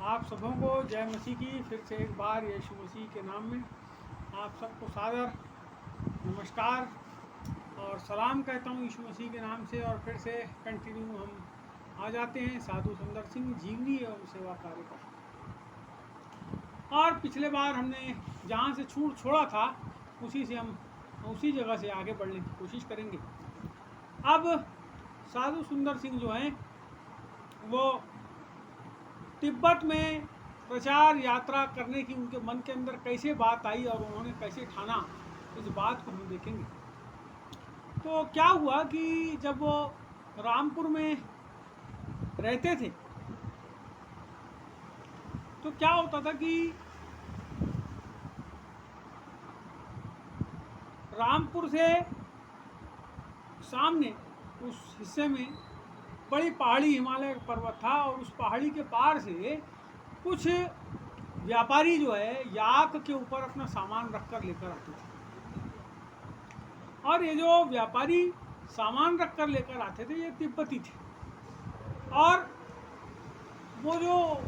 आप सबों को जय मसीह की फिर से एक बार यीशु मसीह के नाम में आप सबको सादर नमस्कार और सलाम कहता हूँ यीशु मसीह के नाम से। और फिर से कंटिन्यू हम आ जाते हैं साधु सुंदर सिंह जीवनी एवं सेवा कार्य पर। और पिछले बार हमने जहाँ से छूट छोड़ा था उसी से हम उसी जगह से आगे बढ़ने की कोशिश करेंगे। अब साधु सुंदर सिंह जो हैं वो तिब्बत में प्रचार यात्रा करने की उनके मन के अंदर कैसे बात आई और उन्होंने कैसे ठाना, इस बात को हम देखेंगे। तो क्या हुआ कि जब वो रामपुर में रहते थे तो क्या होता था कि रामपुर से सामने उस हिस्से में बड़ी पहाड़ी हिमालय पर्वत था और उस पहाड़ी के पार से कुछ व्यापारी जो है याक के ऊपर अपना सामान रख कर लेकर आते थे। और ये जो व्यापारी सामान रख कर लेकर आते थे ये तिब्बती थे। और वो जो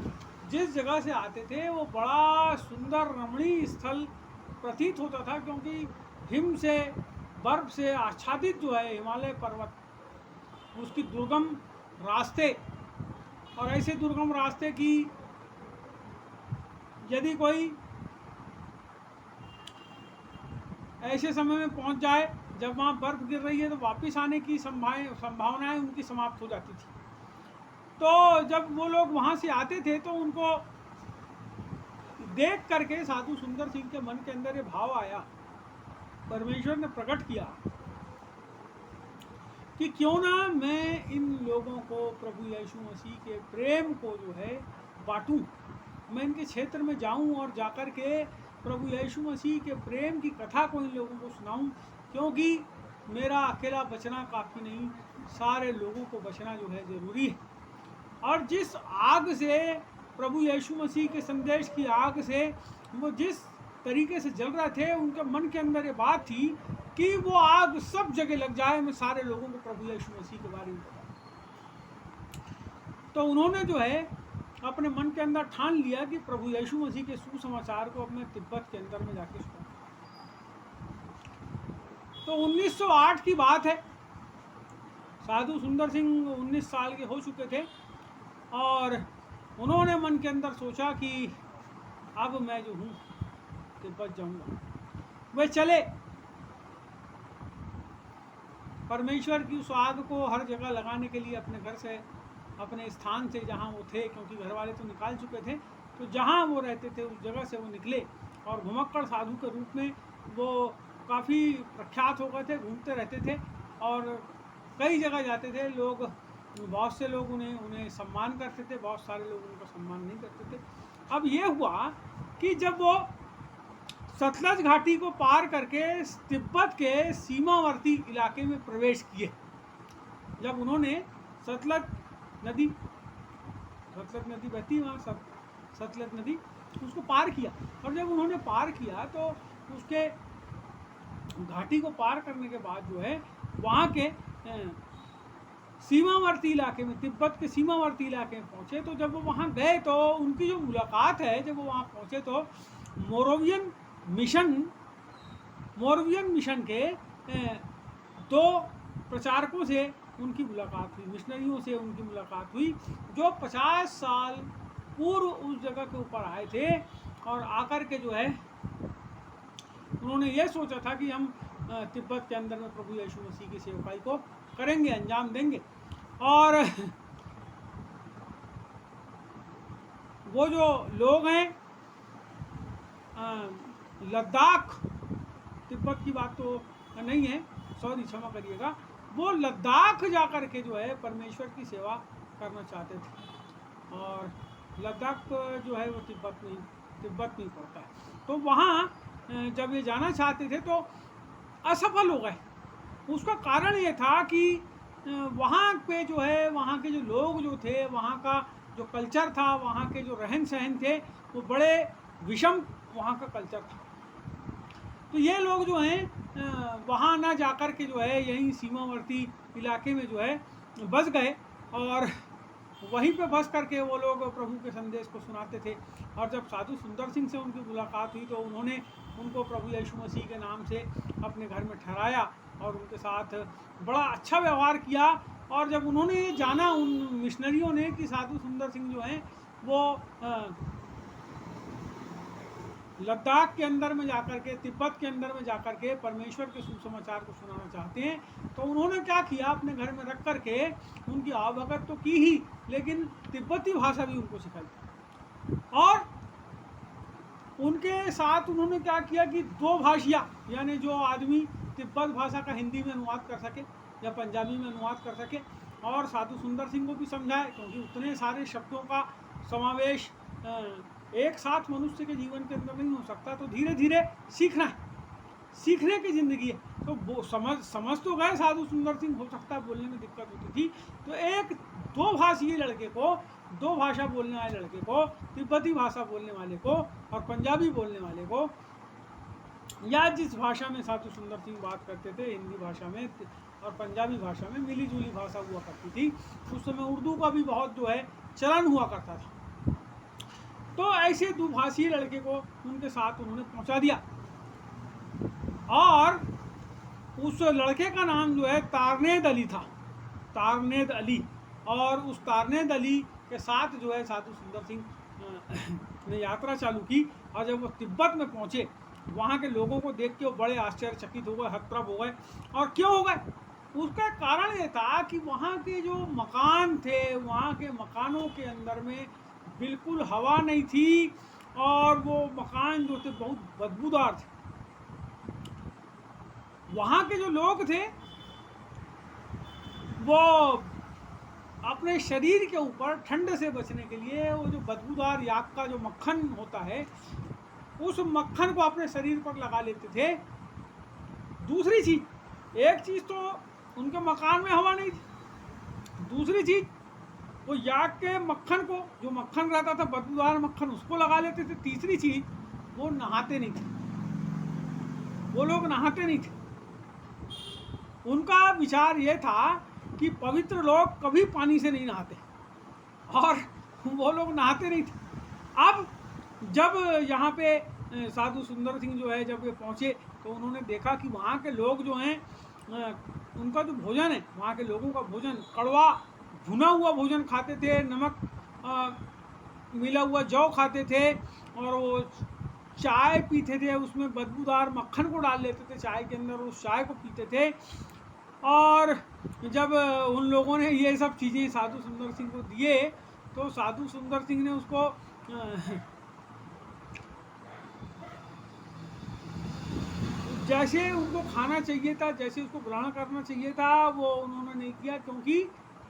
जिस जगह से आते थे वो बड़ा सुंदर रमणीय स्थल प्रतीत होता था, क्योंकि हिम से बर्फ से आच्छादित जो है हिमालय पर्वत, उसकी दुर्गम रास्ते, और ऐसे दुर्गम रास्ते की यदि कोई ऐसे समय में पहुंच जाए जब वहाँ बर्फ गिर रही है तो वापस आने की संभावनाएं उनकी समाप्त हो जाती थी। तो जब वो लोग वहाँ से आते थे तो उनको देख करके साधु सुंदर सिंह के मन के अंदर ये भाव आया, परमेश्वर ने प्रकट किया कि क्यों ना मैं इन लोगों को प्रभु यीशु मसीह के प्रेम को जो है बांटूं। मैं इनके क्षेत्र में जाऊं और जाकर के प्रभु यीशु मसीह के प्रेम की कथा को इन लोगों को सुनाऊं, क्योंकि मेरा अकेला बचना काफ़ी नहीं, सारे लोगों को बचना जो है ज़रूरी है। और जिस आग से प्रभु यीशु मसीह के संदेश की आग से वो जिस तरीके से जल रहे थे, उनके मन के अंदर ये बात थी कि वो आग सब जगह लग जाए, मैं सारे लोगों को प्रभु यीशु मसीह के बारे में बताऊं। तो उन्होंने जो है अपने मन के अंदर ठान लिया कि प्रभु यीशु मसीह के सुसमाचार को अपने तिब्बत के अंदर में जाके सुना। तो 1908 की बात है। साधु सुंदर सिंह 19 साल के हो चुके थे और उन्होंने मन के अंदर सोचा कि अब मैं जो हूँ तिब्बत जाऊँगा। वे चले, परमेश्वर की उस आग को हर जगह लगाने के लिए अपने घर से, अपने स्थान से जहाँ वो थे, क्योंकि घर वाले तो निकाल चुके थे, तो जहाँ वो रहते थे उस जगह से वो निकले और घुमक्कड़ साधु के रूप में वो काफ़ी प्रख्यात हो गए थे, घूमते रहते थे और कई जगह जाते थे। लोग, बहुत से लोग उन्हें सम्मान करते थे, बहुत सारे लोग उनका सम्मान नहीं करते थे। अब ये हुआ कि जब वो सतलज घाटी को पार करके तिब्बत के सीमावर्ती इलाके में प्रवेश किए, जब उन्होंने सतलज नदी बहती वहाँ सतलज नदी, उसको पार किया, और जब उन्होंने पार किया तो उसके घाटी को पार करने के बाद जो है वहाँ के सीमावर्ती इलाके में, तिब्बत के सीमावर्ती इलाके में पहुँचे। तो जब वो वहाँ गए तो उनकी जो मुलाकात है, जब वो वहाँ पहुँचे तो मोरवियन मिशन के 2 प्रचारकों से उनकी मुलाकात हुई, मिशनरियों से उनकी मुलाकात हुई, जो 50 साल पूर्व उस जगह के ऊपर आए थे और आकर के जो है उन्होंने ये सोचा था कि हम तिब्बत के अंदर में प्रभु यीशु मसीह की सेवकाई को करेंगे, अंजाम देंगे। और वो जो लोग हैं लद्दाख, तिब्बत की बात तो नहीं है, सॉरी क्षमा करिएगा, वो लद्दाख जाकर के जो है परमेश्वर की सेवा करना चाहते थे। और लद्दाख जो है वो तिब्बत नहीं पड़ता है। तो वहाँ जब ये जाना चाहते थे तो असफल हो गए। उसका कारण ये था कि वहाँ पे जो है, वहाँ के जो लोग जो थे, वहाँ का जो कल्चर था, वहाँ के जो रहन सहन थे, वो बड़े विषम वहाँ का कल्चर था। तो ये लोग जो हैं वहाँ ना जाकर के जो है यहीं सीमावर्ती इलाके में जो है बस गए और वहीं पे बस करके वो लोग प्रभु के संदेश को सुनाते थे। और जब साधु सुंदर सिंह से उनकी मुलाकात हुई तो उन्होंने उनको प्रभु यीशु मसीह के नाम से अपने घर में ठहराया और उनके साथ बड़ा अच्छा व्यवहार किया। और जब उन्होंने ये जाना उन मिशनरियों ने कि साधु सुंदर सिंह जो हैं वो लद्दाख के अंदर में जाकर के, तिब्बत के अंदर में जाकर के परमेश्वर के सुसमाचार को सुनाना चाहते हैं, तो उन्होंने क्या किया, अपने घर में रख करके उनकी आवभगत तो की ही, लेकिन तिब्बती भाषा भी उनको सिखाई। और उनके साथ उन्होंने क्या किया कि दो भाषिया, यानी जो आदमी तिब्बत भाषा का हिंदी में अनुवाद कर सके या पंजाबी में अनुवाद कर सके, और साधु सुंदर सिंह को भी समझाए, क्योंकि उतने सारे शब्दों का समावेश एक साथ मनुष्य के जीवन के अंदर नहीं हो सकता। तो धीरे धीरे सीखना है, सीखने की ज़िंदगी है। तो वो समझ तो गए साधु सुंदर सिंह, हो सकता है बोलने में दिक्कत होती थी, तो एक दो भाषीय लड़के को, दो भाषा बोलने वाले लड़के को, तिब्बती भाषा बोलने वाले को और पंजाबी बोलने वाले को, या जिस भाषा में साधु सुंदर सिंह बात करते थे, हिंदी भाषा में और पंजाबी भाषा में मिली जुली भाषा हुआ करती थी। उस समय उर्दू का भी बहुत जो है चलन हुआ करता था। तो ऐसे दुभाषी लड़के को उनके साथ उन्होंने पहुंचा दिया, और उस लड़के का नाम जो है तारनेद अली था, तारनेद अली। और उस तारनेद अली के साथ जो है साधु सुंदर सिंह ने यात्रा चालू की। और जब वो तिब्बत में पहुंचे, वहाँ के लोगों को देख के वो बड़े आश्चर्यचकित हो गए, हतप्रभ हो गए। और क्यों हो गए? उसका कारण ये था कि वहाँ के जो मकान थे, वहाँ के मकानों के अंदर में बिल्कुल हवा नहीं थी, और वो मकान जो थे बहुत बदबूदार थे। वहाँ के जो लोग थे वो अपने शरीर के ऊपर ठंड से बचने के लिए वो जो बदबूदार याक का जो मक्खन होता है, उस मक्खन को अपने शरीर पर लगा लेते थे। दूसरी चीज़, एक चीज़ तो उनके मकान में हवा नहीं थी, दूसरी चीज़ वो याक के मक्खन को, जो मक्खन रहता था बदबूदार मक्खन, उसको लगा लेते थे। तीसरी चीज़, वो नहाते नहीं थे, वो लोग नहाते नहीं थे। उनका विचार ये था कि पवित्र लोग कभी पानी से नहीं नहाते, और वो लोग नहाते नहीं थे। अब जब यहाँ पे साधु सुंदर सिंह जो है जब ये पहुँचे, तो उन्होंने देखा कि वहाँ के लोग जो हैं, उनका जो भोजन है, वहाँ के लोगों का भोजन कड़वा भुना हुआ भोजन खाते थे, नमक मिला हुआ जौ खाते थे, और वो चाय पीते थे, उसमें बदबूदार मक्खन को डाल लेते थे चाय के अंदर, उस चाय को पीते थे। और जब उन लोगों ने ये सब चीज़ें साधु सुंदर सिंह को दिए, तो साधु सुंदर सिंह ने उसको जैसे उनको खाना चाहिए था, जैसे उसको ग्रहण करना चाहिए था, वो उन्होंने नहीं किया, क्योंकि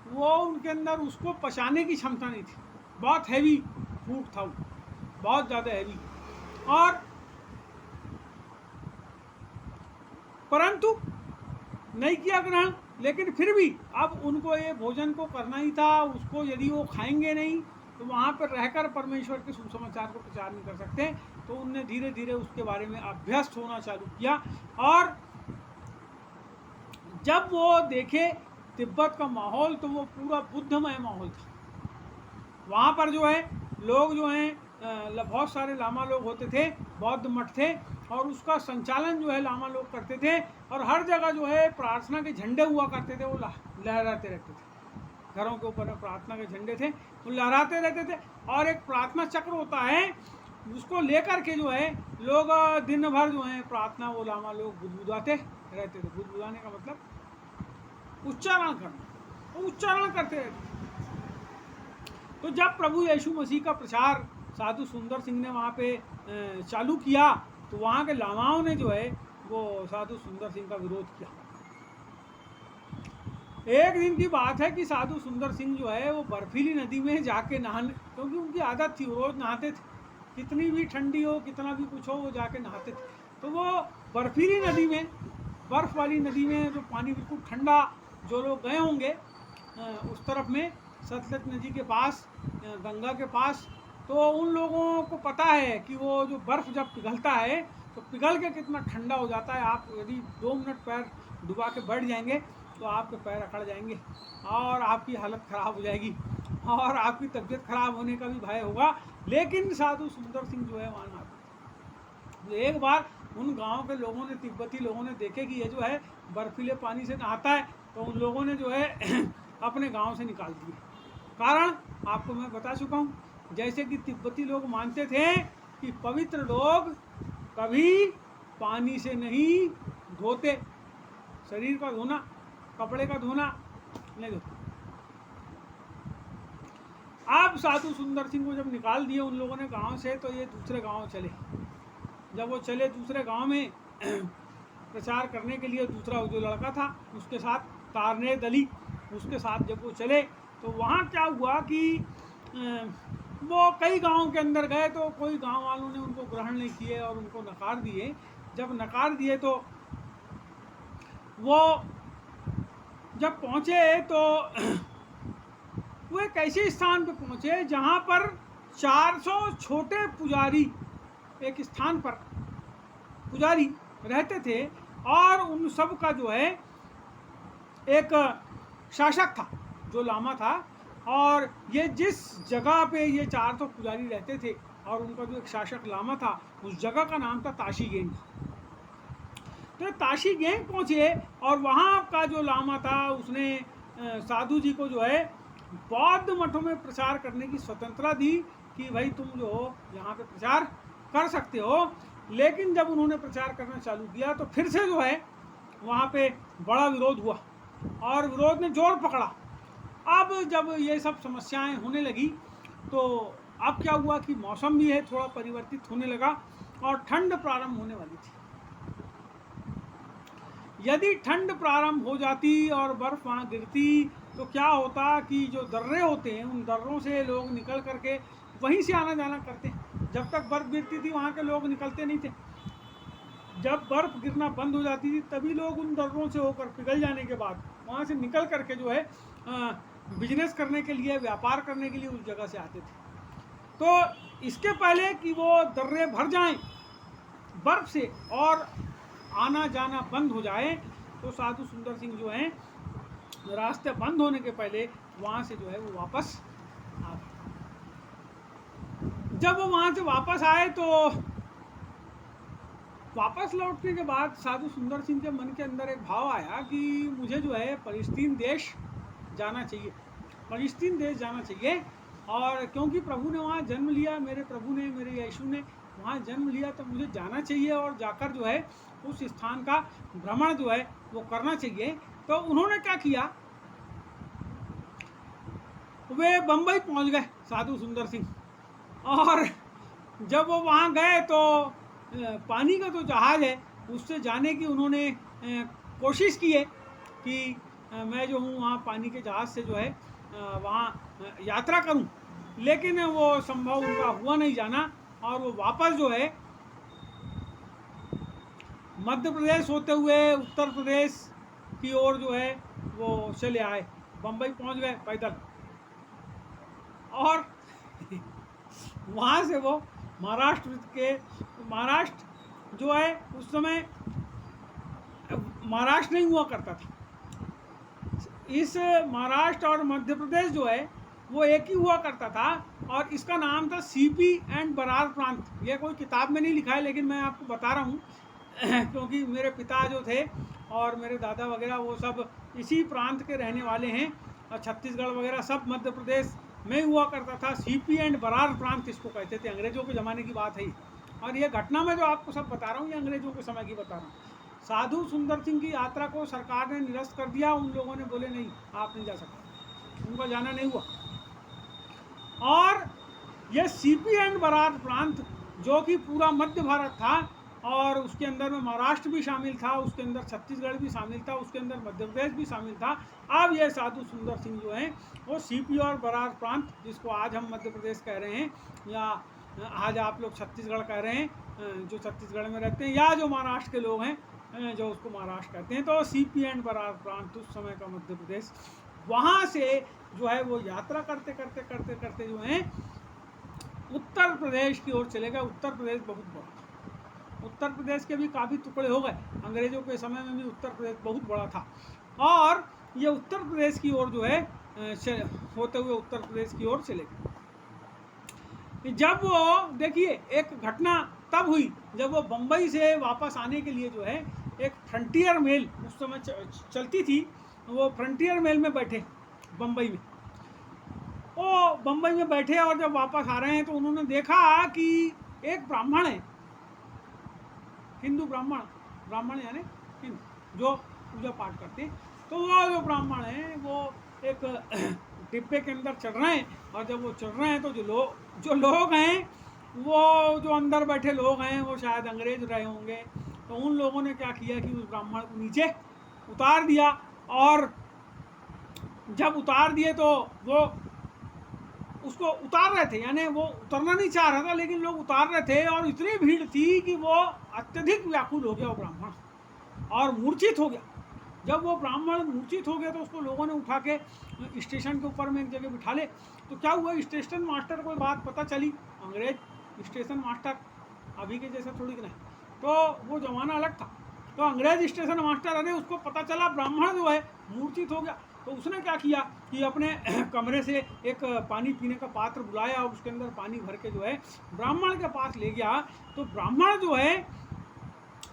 वो उनके अंदर उसको पचाने की क्षमता नहीं थी। बहुत हैवी फूड था वो, बहुत ज़्यादा हैवी। और परंतु नहीं किया ग्रहण, लेकिन फिर भी अब उनको ये भोजन को करना ही था। उसको यदि वो खाएंगे नहीं तो वहाँ पर रहकर परमेश्वर के सुसमाचार को प्रचार नहीं कर सकते। तो उनने धीरे धीरे उसके बारे में अभ्यस्त होना चालू किया। और जब वो देखे तिब्बत का माहौल, तो वो पूरा बुद्धमय माहौल था। वहाँ पर जो है लोग जो हैं, बहुत सारे लामा लोग होते थे, बौद्ध मठ थे, और उसका संचालन जो है लामा लोग करते थे। और हर जगह जो है प्रार्थना के झंडे हुआ करते थे, वो लहराते रहते थे। घरों के ऊपर प्रार्थना के झंडे थे, वो लहराते रहते थे। और एक प्रार्थना चक्र होता है, उसको लेकर के जो है लोग दिन भर जो है प्रार्थना, वो लामा लोग बुदबुदाते रहते थे। बुदबुदाने का मतलब उच्चारण करना, वो उच्चारण करते रहते। तो जब प्रभु यीशु मसीह का प्रचार साधु सुंदर सिंह ने वहाँ पे चालू किया, तो वहाँ के लामाओं ने जो है वो साधु सुंदर सिंह का विरोध किया। एक दिन की बात है कि साधु सुंदर सिंह जो है वो बर्फीली नदी में जाके नहाने, क्योंकि उनकी आदत थी, वो रोज़ नहाते थे, कितनी भी ठंडी हो, कितना भी कुछ हो, वो जाके नहाते थे। तो वो बर्फीली नदी में, बर्फ़ वाली नदी में, जो पानी बिल्कुल ठंडा, जो लोग गए होंगे उस तरफ में सतलज नदी के पास, गंगा के पास, तो उन लोगों को पता है कि वो जो बर्फ़ जब पिघलता है तो पिघल के कितना ठंडा हो जाता है। आप यदि 2 मिनट पैर डुबा के बैठ जाएंगे तो आपके पैर अकड़ जाएंगे और आपकी हालत ख़राब हो जाएगी और आपकी तबीयत खराब होने का भी भय होगा। लेकिन साधु सुंदर सिंह जो है वहाँ नहाते। तो एक बार उन गांव के लोगों ने, तिब्बती लोगों ने देखे कि ये जो है बर्फीले पानी से नहाता है, तो उन लोगों ने जो है अपने गांव से निकाल दिए। कारण आपको मैं बता चुका हूँ। जैसे कि तिब्बती लोग मानते थे कि पवित्र लोग कभी पानी से नहीं धोते, शरीर का धोना, कपड़े का धोना नहीं धोते। अब साधु सुंदर सिंह को जब निकाल दिए उन लोगों ने गांव से, तो ये दूसरे गांव चले। जब वो चले दूसरे गांव में प्रचार करने के लिए, दूसरा जो लड़का था उसके साथ, तारने दली, उसके साथ जब वो चले, तो वहाँ क्या हुआ कि वो कई गांव के अंदर गए, तो कोई गांव वालों ने उनको ग्रहण नहीं किए और उनको नकार दिए। जब नकार दिए तो वो जब पहुँचे तो वो एक ऐसे स्थान पर पहुँचे जहाँ पर 400 छोटे पुजारी, एक स्थान पर पुजारी रहते थे और उन सब का जो है एक शासक था, जो लामा था। और ये जिस जगह पे ये 400 पुजारी रहते थे और उनका जो एक शासक लामा था, उस जगह का नाम था ताशी गेंग। तो ताशी गेंग पहुँचे और वहाँ का जो लामा था उसने साधु जी को जो है बौद्ध मठों में प्रचार करने की स्वतंत्रता दी कि भाई तुम जो हो यहाँ पे प्रचार कर सकते हो। लेकिन जब उन्होंने प्रचार करना चालू किया तो फिर से जो है वहाँ पे बड़ा विरोध हुआ और विरोध ने जोर पकड़ा। अब जब ये सब समस्याएं होने लगी तो अब क्या हुआ कि मौसम भी है थोड़ा परिवर्तित होने लगा और ठंड प्रारंभ होने वाली थी। यदि ठंड प्रारंभ हो जाती और बर्फ़ वहाँ गिरती तो क्या होता कि जो दर्रे होते हैं उन दर्रों से लोग निकल करके वहीं से आना जाना करते। जब तक बर्फ़ गिरती थी वहाँ के लोग निकलते नहीं थे। जब बर्फ़ गिरना बंद हो जाती थी तभी लोग उन दर्रों से होकर पिघल जाने के बाद वहाँ से निकल करके जो है बिजनेस करने के लिए, व्यापार करने के लिए उस जगह से आते थे। तो इसके पहले कि वो दर्रे भर जाएं बर्फ़ से और आना जाना बंद हो जाए, तो साधु सुंदर सिंह जो हैं रास्ते बंद होने के पहले वहाँ से जो है वो वापस आ गए। जब वो वहाँ से वापस आए तो वापस लौटने के बाद साधु सुंदर सिंह के मन के अंदर एक भाव आया कि मुझे जो है फ़लस्तीन देश जाना चाहिए, फ़लस्तीन देश जाना चाहिए। और क्योंकि प्रभु ने वहाँ जन्म लिया, मेरे प्रभु ने, मेरे यीशु ने वहाँ जन्म लिया, तो मुझे जाना चाहिए और जाकर जो है उस स्थान का भ्रमण जो है वो करना चाहिए। तो उन्होंने क्या किया, वे बम्बई पहुँच गए साधु सुंदर सिंह। और जब वो वहाँ गए तो पानी का जो जहाज़ है उससे जाने की उन्होंने कोशिश की है कि मैं जो हूँ वहाँ पानी के जहाज़ से जो है वहाँ यात्रा करूँ, लेकिन वो संभव उनका हुआ नहीं जाना। और वो वापस जो है मध्य प्रदेश होते हुए उत्तर प्रदेश की ओर जो है वो चले आए, बम्बई पहुँच गए पैदल। और वहाँ से वो महाराष्ट्र जो है उस समय महाराष्ट्र नहीं हुआ करता था, इस महाराष्ट्र और मध्य प्रदेश जो है वो एक ही हुआ करता था और इसका नाम था सीपी एंड बरार प्रांत। ये कोई किताब में नहीं लिखा है लेकिन मैं आपको बता रहा हूँ क्योंकि मेरे पिता जो थे और मेरे दादा वगैरह वो सब इसी प्रांत के रहने वाले हैं और छत्तीसगढ़ वगैरह सब मध्य प्रदेश में हुआ करता था। सीपी एंड बरार प्रांत इसको कहते थे, अंग्रेज़ों के ज़माने की बात है। और ये घटना मैं जो आपको सब बता रहा हूँ ये अंग्रेज़ों के समय की बता रहा हूँ। साधु सुंदर सिंह की यात्रा को सरकार ने निरस्त कर दिया, उन लोगों ने बोले नहीं आप नहीं जा सकते, उनका जाना नहीं हुआ। और ये सीपी एंड बरार प्रांत जो कि पूरा मध्य भारत था और उसके अंदर में महाराष्ट्र भी शामिल था, उसके अंदर छत्तीसगढ़ भी शामिल था, उसके अंदर मध्य प्रदेश भी शामिल था। अब ये साधु सुंदर सिंह जो हैं वो सीपी और बरार प्रांत, जिसको आज हम मध्य प्रदेश कह रहे हैं या आज आप लोग छत्तीसगढ़ कह रहे हैं, जो छत्तीसगढ़ में रहते हैं, या जो महाराष्ट्र के लोग हैं जो उसको महाराष्ट्र कहते हैं, तो सीपी एंड बरार प्रांत उस समय का मध्य प्रदेश। वहाँ से जो है वो यात्रा करते करते करते करते जो है उत्तर प्रदेश की ओर चले गए। उत्तर प्रदेश बहुत बड़ा था, उत्तर प्रदेश के भी काफ़ी टुकड़े हो गए, अंग्रेज़ों के समय में भी उत्तर प्रदेश बहुत बड़ा था। और ये उत्तर प्रदेश की ओर जो है होते हुए उत्तर प्रदेश की ओर चले गए। जब वो देखिए एक घटना तब हुई जब वो बम्बई से वापस आने के लिए जो है एक फ्रंटियर मेल उस समय चलती थी, वो फ्रंटियर मेल में बैठे बम्बई में। वो बम्बई में बैठे और जब वापस आ रहे हैं तो उन्होंने देखा कि एक ब्राह्मण है, हिंदू ब्राह्मण यानी हिंदू जो पूजा पाठ करते हैं, तो वो जो ब्राह्मण हैं वो एक डिब्बे के अंदर चढ़ रहे हैं। और जब वो चढ़ रहे हैं तो जो लोग हैं वो जो अंदर बैठे लोग हैं वो शायद अंग्रेज रहे होंगे। तो उन लोगों ने क्या किया कि उस ब्राह्मण को नीचे उतार दिया, और जब उतार दिए तो वो उसको उतार रहे थे, यानी वो उतरना नहीं चाह रहा था लेकिन लोग उतार रहे थे, और इतनी भीड़ थी कि वो अत्यधिक व्याकुल हो गया वो ब्राह्मण और मूर्छित हो गया। जब वो ब्राह्मण मूर्छित हो गया तो उसको लोगों ने उठा के स्टेशन के ऊपर में एक जगह बिठा ले। तो क्या हुआ, स्टेशन मास्टर को बात पता चली, अंग्रेज स्टेशन मास्टर अभी के जैसा थोड़ी नहीं, तो वो ज़माना अलग था। तो अंग्रेज स्टेशन मास्टर अरे उसको पता चला ब्राह्मण जो है मूर्छित हो गया, तो उसने क्या किया कि अपने कमरे से एक पानी पीने का पात्र बुलाया और उसके अंदर पानी भर के जो है ब्राह्मण के पास ले गया। तो ब्राह्मण जो है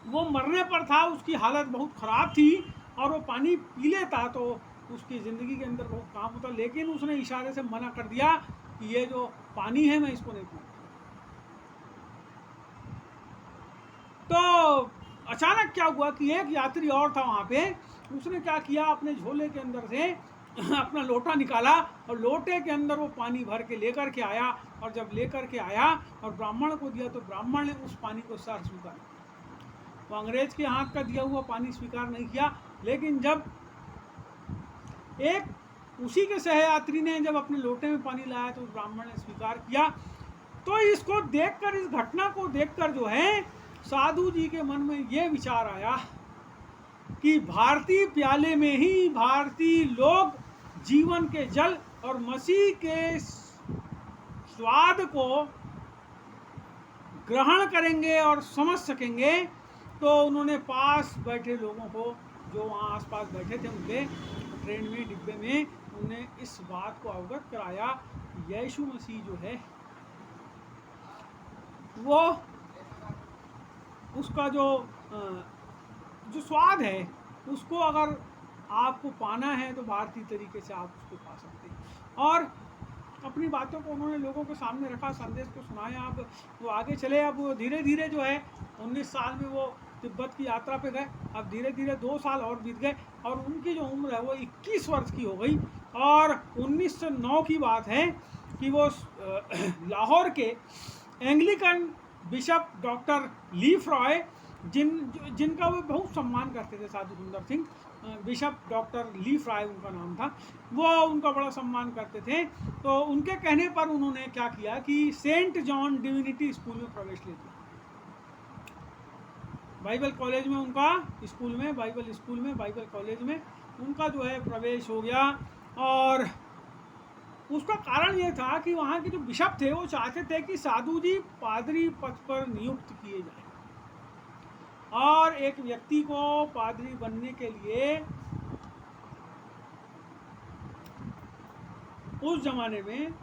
वो मरने पर था, उसकी हालत बहुत ख़राब थी और वो पानी पी लेता तो उसकी ज़िंदगी के अंदर बहुत काम होता, लेकिन उसने इशारे से मना कर दिया कि ये जो पानी है मैं इसको नहीं पीऊँगा। तो अचानक क्या हुआ कि एक यात्री और था वहाँ पे, उसने क्या किया अपने झोले के अंदर से अपना लोटा निकाला और लोटे के अंदर वो पानी भर के लेकर के आया, और जब लेकर के आया और ब्राह्मण को दिया तो ब्राह्मण ने उस पानी को सर स्वीकार किया। वो अंग्रेज के हाथ का दिया हुआ पानी स्वीकार नहीं किया, लेकिन जब एक उसी के सहयात्री ने जब अपने लोटे में पानी लाया तो ब्राह्मण ने स्वीकार किया। तो इसको देखकर, इस घटना को देखकर जो है साधु जी के मन में ये विचार आया कि भारतीय प्याले में ही भारतीय लोग जीवन के जल और मसीह के स्वाद को ग्रहण करेंगे और समझ सकेंगे। तो उन्होंने पास बैठे लोगों को, जो वहाँ आसपास बैठे थे उनके ट्रेन में डिब्बे में, उन्हें इस बात को अवगत कराया यीशु मसीह जो है वो उसका जो स्वाद है उसको अगर आपको पाना है तो भारतीय तरीके से आप उसको पा सकते हैं। और अपनी बातों को उन्होंने लोगों के सामने रखा, संदेश को सुनाया। अब वो आगे चले, अब वो धीरे धीरे जो है 19 साल में वो तिब्बत की यात्रा पे गए। अब धीरे धीरे 2 साल और बीत गए और उनकी जो उम्र है वो 21 वर्ष की हो गई। और 1909 की बात है कि वो लाहौर के एंग्लिकन बिशप डॉक्टर लीफ्रॉय, जिनका वो बहुत सम्मान करते थे, साधु सुंदर सिंह, बिशप डॉक्टर लीफ्रॉय उनका नाम था, वो उनका बड़ा सम्मान करते थे। तो उनके कहने पर उन्होंने क्या किया कि सेंट जॉन डिविनिटी स्कूल में प्रवेश ले लिया। बाइबल कॉलेज में उनका स्कूल में, बाइबल कॉलेज में उनका जो है प्रवेश हो गया। और उसका कारण ये था कि वहाँ के जो बिशप थे वो चाहते थे कि साधु जी पादरी पद पर नियुक्त किए जाए, और एक व्यक्ति को पादरी बनने के लिए उस जमाने में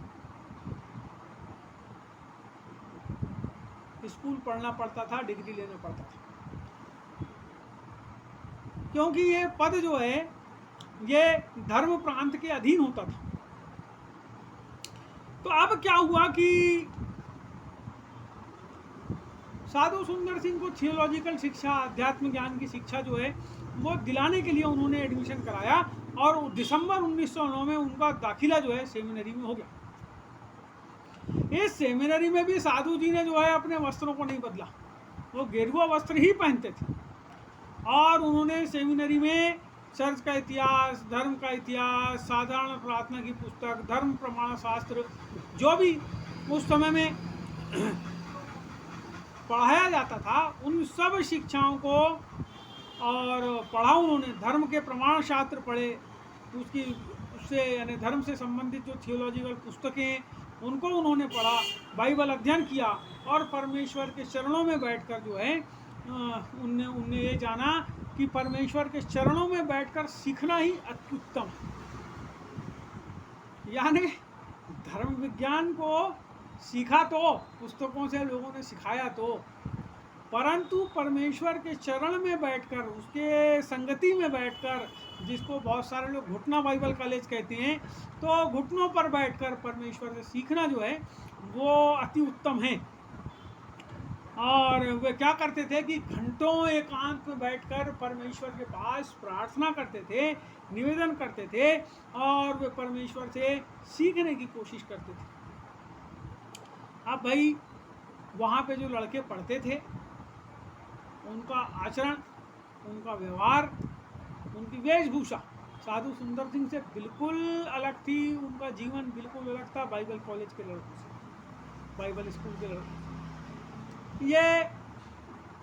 स्कूल पढ़ना पड़ता था, डिग्री लेना पड़ता था, क्योंकि ये पद जो है ये धर्म प्रांत के अधीन होता था। तो अब क्या हुआ कि साधु सुंदर सिंह को थियोलॉजिकल शिक्षा, अध्यात्म ज्ञान की शिक्षा जो है वो दिलाने के लिए उन्होंने एडमिशन कराया, और दिसंबर 1909 में उनका दाखिला जो है सेमिनरी में हो गया। इस सेमिनरी में भी साधु जी ने जो है अपने वस्त्रों को नहीं बदला, वो गेरुआ वस्त्र ही पहनते थे। और उन्होंने सेमिनरी में चर्च का इतिहास, धर्म का इतिहास, साधारण प्रार्थना की पुस्तक, धर्म प्रमाण शास्त्र, जो भी उस समय में पढ़ाया जाता था, उन सब शिक्षाओं को और पढ़ा उन्होंने। धर्म के प्रमाण शास्त्र पढ़े, उससे यानी धर्म से संबंधित जो थियोलॉजिकल पुस्तकें उनको उन्होंने पढ़ा, बाइबल अध्ययन किया, और परमेश्वर के चरणों में बैठकर जो है उनने ये जाना कि परमेश्वर के चरणों में बैठकर सीखना ही अत्युत्तम है। यानी धर्म विज्ञान को सीखा तो पुस्तकों से लोगों ने सिखाया तो, परंतु परमेश्वर के चरण में बैठकर, उसके संगति में बैठकर, जिसको बहुत सारे लोग घुटना बाइबल कॉलेज कहते हैं, तो घुटनों पर बैठकर परमेश्वर से सीखना जो है वो अति उत्तम है। और वे क्या करते थे कि घंटों एकांत में बैठकर परमेश्वर के पास प्रार्थना करते थे, निवेदन करते थे और वे परमेश्वर से सीखने की कोशिश करते थे। अब भाई वहाँ पे जो लड़के पढ़ते थे, उनका आचरण, उनका व्यवहार, उनकी वेशभूषा साधु सुंदर सिंह से बिल्कुल अलग थी। उनका जीवन बिल्कुल अलग था बाइबल कॉलेज के लड़कों से, बाइबल स्कूल के लड़कों से। ये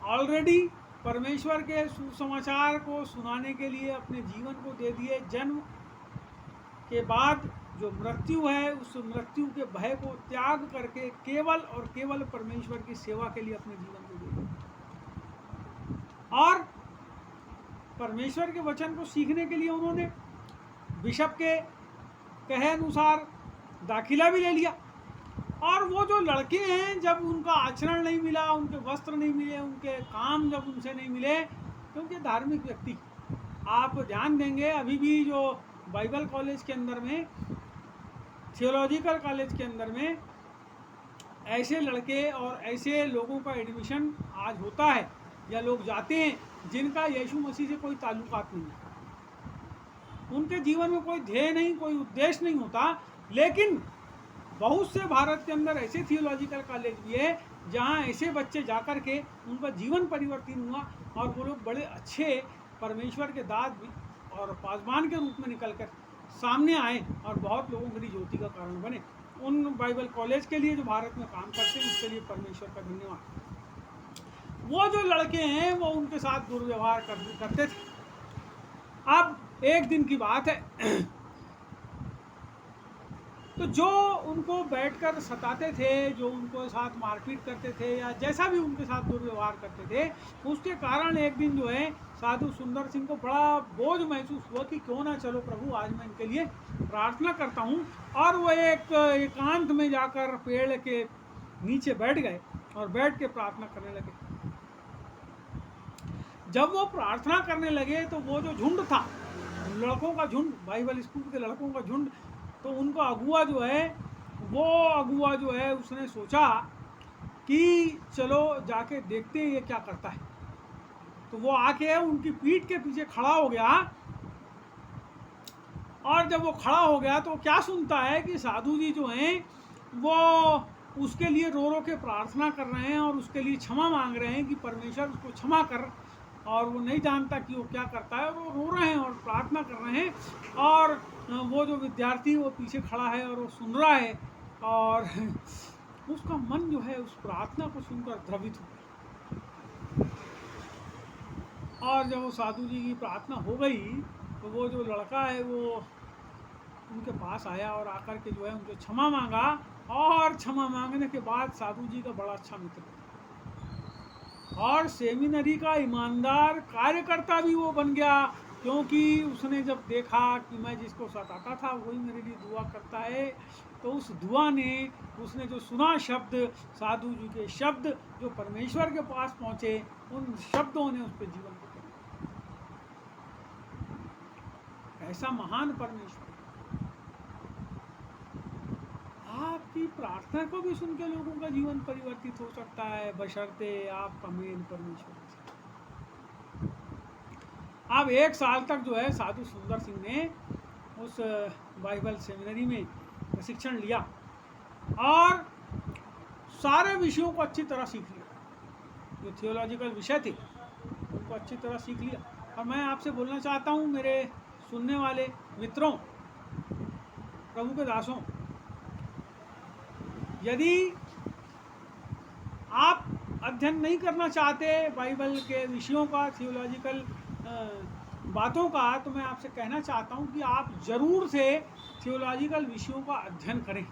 ऑलरेडी परमेश्वर के सुसमाचार को सुनाने के लिए अपने जीवन को दे दिए। जन्म के बाद जो मृत्यु है, उस मृत्यु के भय को त्याग करके केवल और केवल परमेश्वर की सेवा के लिए अपने जीवन को दे दिया। और परमेश्वर के वचन को सीखने के लिए उन्होंने बिशप के कहे अनुसार दाखिला भी ले लिया। और वो जो लड़के हैं, जब उनका आचरण नहीं मिला, उनके वस्त्र नहीं मिले, उनके काम जब उनसे नहीं मिले, क्योंकि धार्मिक व्यक्ति, आप ध्यान देंगे अभी भी जो बाइबल कॉलेज के अंदर में, थियोलॉजिकल कॉलेज के अंदर में ऐसे लड़के और ऐसे लोगों का एडमिशन आज होता है या लोग जाते हैं जिनका यीशु मसीह से कोई ताल्लुकात नहीं है, उनके जीवन में कोई ध्येय नहीं, कोई उद्देश्य नहीं होता। लेकिन बहुत से भारत के अंदर ऐसे थियोलॉजिकल कॉलेज भी है जहाँ ऐसे बच्चे जाकर के उनका जीवन परिवर्तन हुआ और वो लोग बड़े अच्छे परमेश्वर के दास भी और पासवान के रूप में निकलकर सामने आए और बहुत लोगों के लिए ज्योति का कारण बने। उन बाइबल कॉलेज के लिए जो भारत में काम करते हैं, उसके लिए परमेश्वर का धन्यवाद। वो जो लड़के हैं वो उनके साथ दुर्व्यवहार करते थे। अब एक दिन की बात है, तो जो उनको बैठकर सताते थे, जो उनको साथ मारपीट करते थे या जैसा भी उनके साथ दुर्व्यवहार करते थे, उसके कारण एक दिन जो है साधु सुंदर सिंह को बड़ा बोझ महसूस हुआ कि क्यों ना चलो प्रभु, आज मैं इनके लिए प्रार्थना करता हूँ। और वो एक एकांत में जाकर पेड़ के नीचे बैठ गए और बैठ के प्रार्थना करने लगे। जब वो प्रार्थना करने लगे तो वो जो झुंड था, लड़कों का झुंड, बाइबल स्कूल के लड़कों का झुंड, तो उनका अगुआ जो है, वो अगुआ जो है उसने सोचा कि चलो जाके देखते हैं ये क्या करता है। तो वो आके उनकी पीठ के पीछे खड़ा हो गया। और जब वो खड़ा हो गया तो क्या सुनता है कि साधु जी जो हैं वो उसके लिए रो रो के प्रार्थना कर रहे हैं और उसके लिए क्षमा मांग रहे हैं कि परमेश्वर उसको क्षमा कर। और वो नहीं जानता कि वो क्या करता है, और वो रो रहे हैं और प्रार्थना कर रहे हैं। और वो जो विद्यार्थी वो पीछे खड़ा है और वो सुन रहा है, और उसका मन जो है उस प्रार्थना को सुनकर द्रवित हो गया। और जब वो साधु जी की प्रार्थना हो गई तो वो जो लड़का है वो उनके पास आया और आकर के जो है उनसे क्षमा मांगा। और क्षमा मांगने के बाद साधु जी का बड़ा अच्छा मित्र और सेमिनरी का ईमानदार कार्यकर्ता भी वो बन गया, क्योंकि उसने जब देखा कि मैं जिसको सताता था वही मेरे लिए दुआ करता है, तो उस दुआ ने, उसने जो सुना शब्द, साधु जी के शब्द जो परमेश्वर के पास पहुँचे, उन शब्दों ने उस पर जीवन को दिया। ऐसा महान परमेश्वर आपकी प्रार्थना को भी सुन के लोगों का जीवन परिवर्तित हो सकता है, बशर्ते आपका मेल परमेश्वर से। अब 1 साल तक जो है साधु सुंदर सिंह ने उस बाइबल सेमिनरी में प्रशिक्षण लिया और सारे विषयों को अच्छी तरह सीख लिया। जो थियोलॉजिकल विषय थे उनको अच्छी तरह सीख लिया। और मैं आपसे बोलना चाहता हूँ, मेरे सुनने वाले मित्रों, प्रभु के दासों, यदि आप अध्ययन नहीं करना चाहते बाइबल के विषयों का, थियोलॉजिकल बातों का, तो मैं आपसे कहना चाहता हूं कि आप ज़रूर से थियोलॉजिकल विषयों का अध्ययन करें।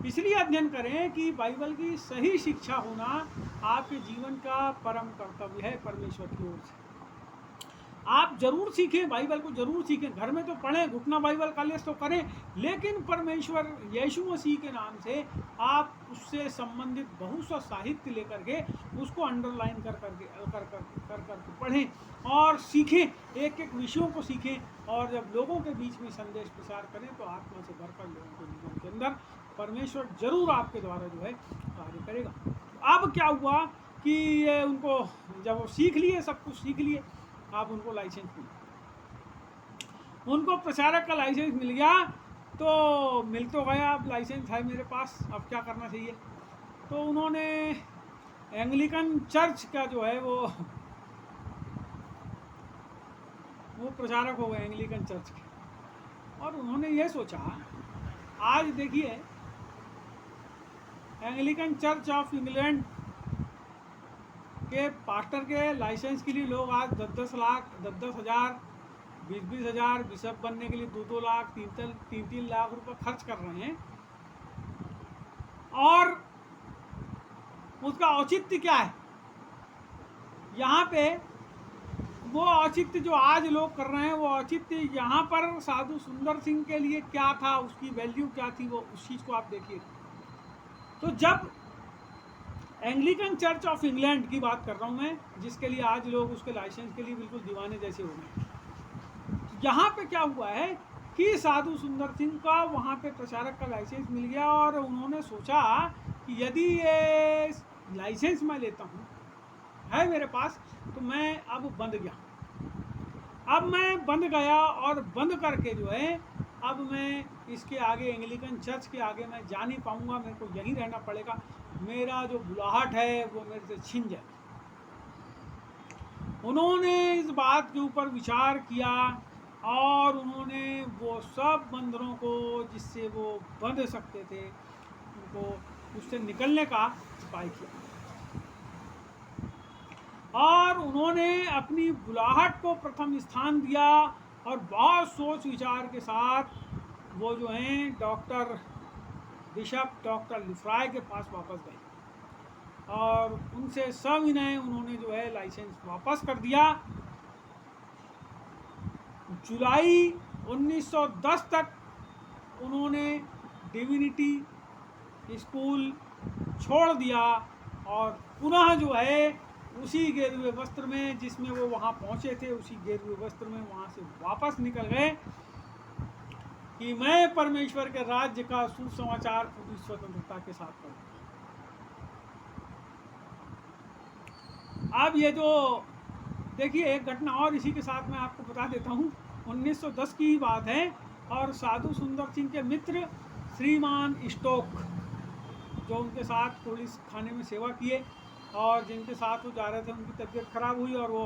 इसलिए अध्ययन करें कि बाइबल की सही शिक्षा होना आपके जीवन का परम कर्तव्य है परमेश्वर की ओर से। आप जरूर सीखें, बाइबल को जरूर सीखें, घर में तो पढ़ें, घुटना बाइबल कॉलेज तो करें, लेकिन परमेश्वर यीशु मसीह के नाम से आप उससे संबंधित बहुत सा साहित्य लेकर के उसको अंडरलाइन कर पढ़ें और सीखें, एक एक विषयों को सीखें, और जब लोगों के बीच में संदेश प्रसार करें तो आत्मा से भरकर लोगों के जीवन के अंदर परमेश्वर जरूर आपके द्वारा जो है कार्य करेगा। अब क्या हुआ कि ये उनको जब वो सीख लिए, सब कुछ सीख लिए, आप उनको लाइसेंस मिल, उनको प्रचारक का लाइसेंस मिल गया, तो मिल तो गया, अब लाइसेंस है मेरे पास, अब क्या करना चाहिए। तो उन्होंने एंग्लिकन चर्च का जो है वो प्रचारक हो गए एंग्लिकन चर्च के, और उन्होंने ये सोचा, आज देखिए एंग्लिकन चर्च ऑफ इंग्लैंड के पास्टर के लाइसेंस के लिए लोग आज 10-10 लाख, 10-10 हज़ार, 20-20 हज़ार, बिशप बनने के लिए 2-2 लाख, 3-3 लाख रुपए खर्च कर रहे हैं। और उसका औचित्य क्या है? यहाँ पे वो औचित्य जो आज लोग कर रहे हैं, वो औचित्य यहाँ पर साधु सुंदर सिंह के लिए क्या था, उसकी वैल्यू क्या थी, वो उस चीज़ को आप देखिए। तो जब एंग्लिकन चर्च ऑफ इंग्लैंड की बात कर रहा हूँ मैं, जिसके लिए आज लोग उसके लाइसेंस के लिए बिल्कुल दीवाने जैसे हो गए, यहाँ पे क्या हुआ है कि साधु सुंदर सिंह का वहाँ पे प्रचारक का लाइसेंस मिल गया, और उन्होंने सोचा कि यदि ये लाइसेंस मैं लेता हूँ, है मेरे पास, तो मैं अब बंद गया, अब मैं बंद गया, और बंद करके जो है अब मैं इसके आगे एंग्लिकन चर्च के आगे मैं जा नहीं पाऊँगा, मेरे को यहीं रहना पड़ेगा, मेरा जो बुलाहट है वो मेरे से छिन जाए। उन्होंने इस बात के ऊपर विचार किया, और उन्होंने वो सब बंदरों को जिससे वो बंध सकते थे, उनको उससे निकलने का उपाय किया, और उन्होंने अपनी बुलाहट को प्रथम स्थान दिया, और बहुत सोच विचार के साथ वो जो हैं बिशप डॉक्टर लिफ्राय के पास वापस गए, और उनसे सविनय उन्होंने जो है लाइसेंस वापस कर दिया। जुलाई 1910 तक उन्होंने डिविनिटी स्कूल छोड़ दिया, और पुनः जो है उसी गेरुए वस्त्र में जिसमें वो वहाँ पहुँचे थे, उसी गेरुए वस्त्र में वहाँ से वापस निकल गए कि मैं परमेश्वर के राज्य का सुसमाचार पूरी स्वतंत्रता के साथ करूँ। अब ये जो देखिए एक घटना और इसी के साथ मैं आपको बता देता हूँ। 1910 की बात है, और साधु सुंदर सिंह के मित्र श्रीमान स्टोक, जो उनके साथ पुलिस खाने में सेवा किए और जिनके साथ वो जा रहे थे, उनकी तबीयत खराब हुई और वो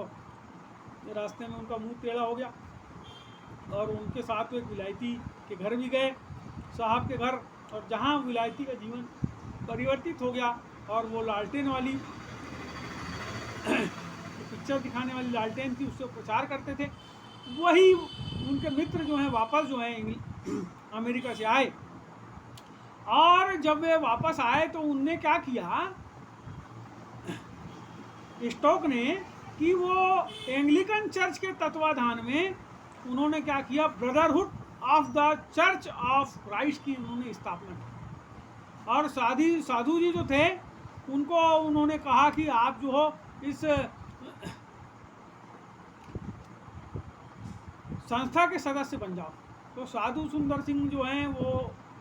रास्ते में उनका मुंह टेढ़ा हो गया, और उनके साथ वो एक विलायती के घर भी गए, साहब के घर, और जहाँ विलायती का जीवन परिवर्तित हो गया, और वो लालटेन वाली पिक्चर दिखाने वाली लालटेन थी, उससे प्रचार करते थे। वही उनके मित्र जो हैं वापस जो हैं अमेरिका से आए, और जब वे वापस आए तो उनने क्या किया, स्टोक ने, कि वो एंग्लिकन चर्च के तत्वाधान में उन्होंने क्या किया, brotherhood of the church of Christ की उन्होंने स्थापना की। और साधु जी जो थे उनको उन्होंने कहा कि आप जो हो इस संस्था के सदस्य बन जाओ। तो साधु सुंदर सिंह जो हैं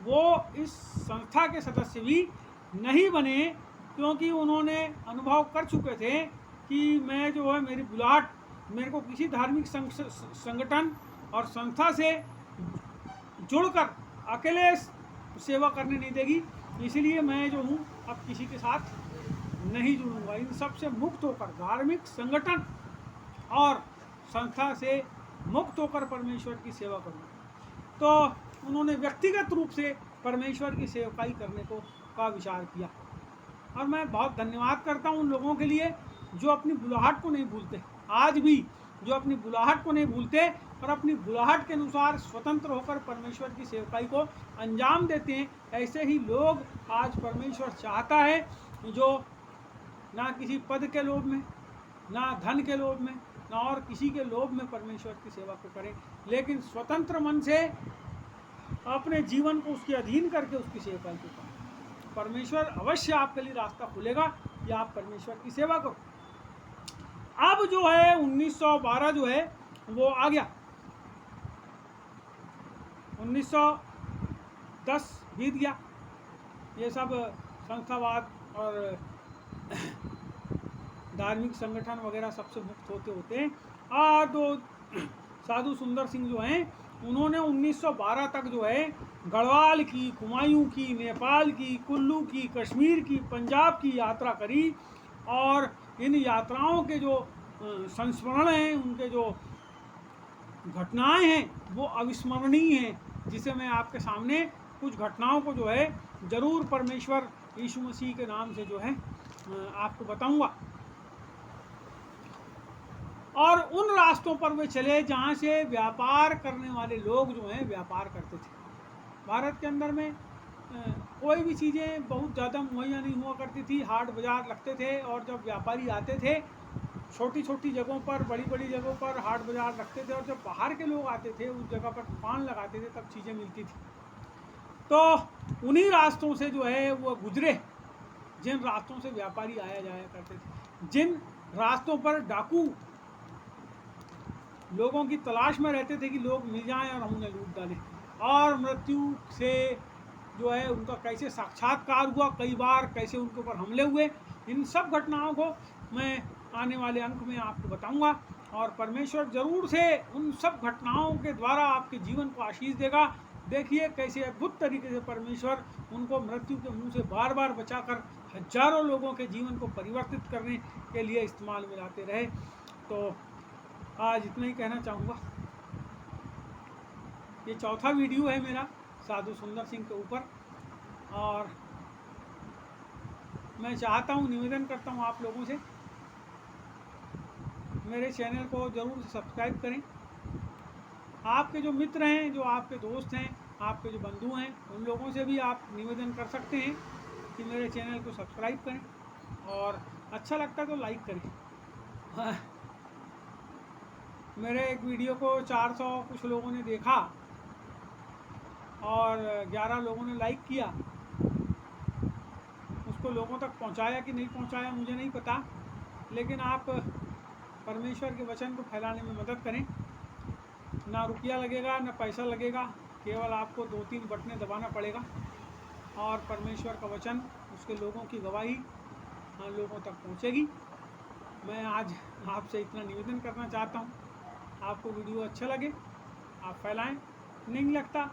वो इस संस्था के सदस्य भी नहीं बने, क्योंकि उन्होंने अनुभव कर चुके थे कि मैं जो है, मेरी बुलाहट मेरे को किसी धार्मिक संगठन और संस्था से जुड़कर अकेले सेवा करने नहीं देगी, इसलिए मैं जो हूँ अब किसी के साथ नहीं जुड़ूंगा, इन सब से मुक्त होकर, धार्मिक संगठन और संस्था से मुक्त होकर परमेश्वर की सेवा करूँगा। तो उन्होंने व्यक्तिगत रूप से परमेश्वर की सेवकाई करने का विचार किया, और मैं बहुत धन्यवाद करता हूँ उन लोगों के लिए जो अपनी बुलाहट को नहीं भूलते, आज भी जो अपनी बुलाहट को नहीं भूलते और अपनी बुलाहट के अनुसार स्वतंत्र होकर परमेश्वर की सेवकाई को अंजाम देते हैं। ऐसे ही लोग आज परमेश्वर चाहता है, जो ना किसी पद के लोभ में, ना धन के लोभ में, ना और किसी के लोभ में परमेश्वर की सेवा को करें, लेकिन स्वतंत्र मन से अपने जीवन को उसके अधीन करके उसकी सेवा को करें। परमेश्वर अवश्य आपके लिए रास्ता खुलेगा कि आप परमेश्वर की सेवा करो। अब जो है 1912 जो है वो आ गया, 1910 बीत गया, ये सब संस्थावाद और धार्मिक संगठन वगैरह सबसे मुक्त होते होते और तो साधु सुंदर सिंह जो हैं उन्होंने 1912 तक जो है गढ़वाल की, कुमायूं की, नेपाल की, कुल्लू की, कश्मीर की, पंजाब की यात्रा करी और इन यात्राओं के जो संस्मरण हैं, उनके जो घटनाएं हैं वो अविस्मरणीय हैं, जिसे मैं आपके सामने कुछ घटनाओं को जो है ज़रूर परमेश्वर यीशु मसीह के नाम से जो है आपको बताऊंगा। और उन रास्तों पर वे चले जहाँ से व्यापार करने वाले लोग जो हैं व्यापार करते थे। भारत के अंदर में कोई भी चीज़ें बहुत ज़्यादा मुहैया नहीं हुआ करती थी, हाट बाज़ार लगते थे और जब व्यापारी आते थे छोटी छोटी जगहों पर, बड़ी बड़ी जगहों पर हाट बाज़ार रखते थे और जब बाहर के लोग आते थे उस जगह पर दुकान लगाते थे तब चीज़ें मिलती थी। तो उन्हीं रास्तों से जो है वो गुजरे, जिन रास्तों से व्यापारी आया जाया करते थे, जिन रास्तों पर डाकू लोगों की तलाश में रहते थे कि लोग मिल जाएं और हम उन्हें लूट डालें, और मृत्यु से जो है उनका कैसे साक्षात्कार हुआ, कई बार कैसे उनके ऊपर हमले हुए, इन सब घटनाओं को मैं आने वाले अंक में आपको बताऊंगा। और परमेश्वर ज़रूर से उन सब घटनाओं के द्वारा आपके जीवन को आशीष देगा। देखिए कैसे अद्भुत तरीके से परमेश्वर उनको मृत्यु के मुंह से बार बार बचाकर हजारों लोगों के जीवन को परिवर्तित करने के लिए इस्तेमाल में लाते रहे। तो आज इतना ही कहना चाहूँगा। ये चौथा वीडियो है मेरा साधु सुंदर सिंह के ऊपर, और मैं चाहता हूँ, निवेदन करता हूँ आप लोगों से, मेरे चैनल को ज़रूर सब्सक्राइब करें। आपके जो मित्र हैं, जो आपके दोस्त हैं, आपके जो बंधु हैं, उन लोगों से भी आप निवेदन कर सकते हैं कि मेरे चैनल को सब्सक्राइब करें और अच्छा लगता है तो लाइक करें। मेरे एक वीडियो को 400 कुछ लोगों ने देखा और 11 लोगों ने लाइक किया। उसको लोगों तक पहुंचाया कि नहीं पहुंचाया मुझे नहीं पता, लेकिन आप परमेश्वर के वचन को फैलाने में मदद करें। ना रुपया लगेगा, ना पैसा लगेगा, केवल आपको 2-3 बटनें दबाना पड़ेगा और परमेश्वर का वचन, उसके लोगों की गवाही लोगों तक पहुंचेगी। मैं आज आपसे इतना निवेदन करना चाहता हूं। आपको वीडियो अच्छा लगे आप फैलाएं, नहीं लगता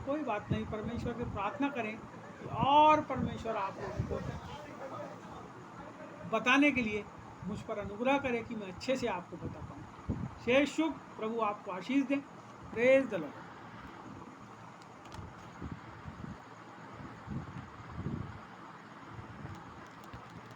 कोई बात नहीं, परमेश्वर से प्रार्थना करें और परमेश्वर आप लोगों को बताने के लिए मुझ पर अनुग्रह करे कि मैं अच्छे से आपको बता पाऊँ। शेष शुभ, प्रभु आपको आशीष दें। Praise the Lord.